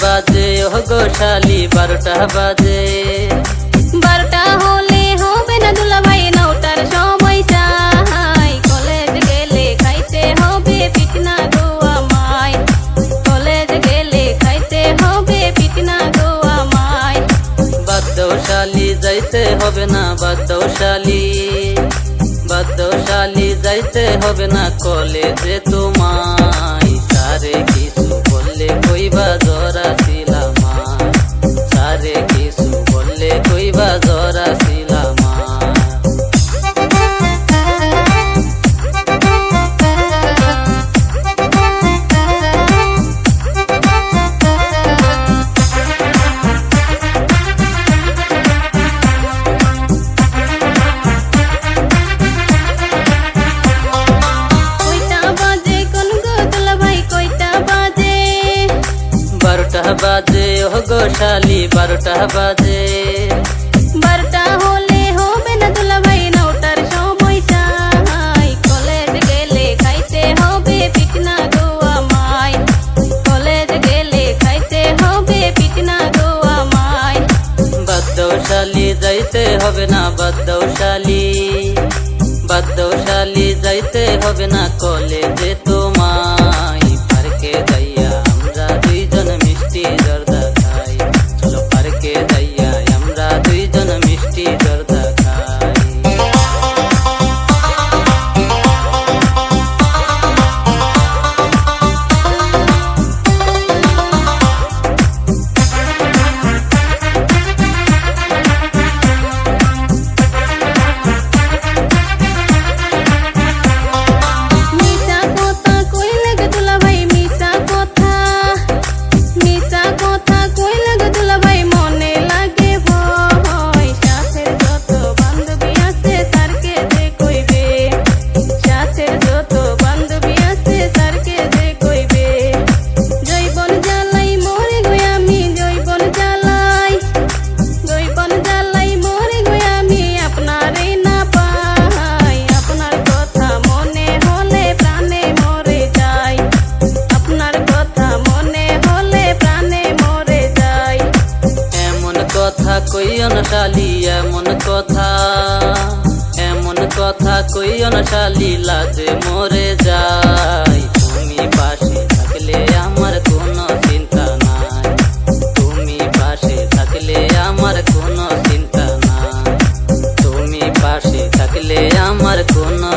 বাজে ও গো শালি 12টা বাজে। 12টা হলে হবে না দুলাভাই, 9টার সময় চাই। কলেজ গেলে খাইতে হবে পিঠনা গো আমায়, কলেজ গেলে খাইতে হবে পিঠনা গো আমায়। বাদ দাও শালি যাইতে হবে না, বাদ দাও শালি, বাদ দাও শালি যাইতে হবে না কলেজে তোমায়। সারে কিছু বললে কইবা জরা ছিলামা, সারে কিছু বললে কইবা জরা ছিলামা। বাজে ও গো শালি 12টা বাজে। 12টা হলে হবে না দুলাভাই, 9টার সময় চাই। কলেজ গেলে খাইতে হবে পিঠনা গো আমায়, কলেজ গেলে খাইতে হবে পিঠনা গো আমায়। বাদ দাও শালি যাইতে হবে না, বাদ দাও শালি, বাদ দাও শালি যাইতে হবে না কলেজে তোমায়। পার্কে যাইয়া আমরা দুইজন মিষ্টি জর্দা খাই, চলো পার্কে যাইয়া আমরা দুইজন মিষ্টি জর্দা খাই। কইও না শালি এমন কথা, এমন কথা কইও না শালি লাজে মরে যাই। তুমি পাশে থাকলে আমার কোনো চিন্তা নাই, তুমি পাশে থাকলে আমার কোনো চিন্তা নাই, তুমি পাশে থাকলে আমার কোনো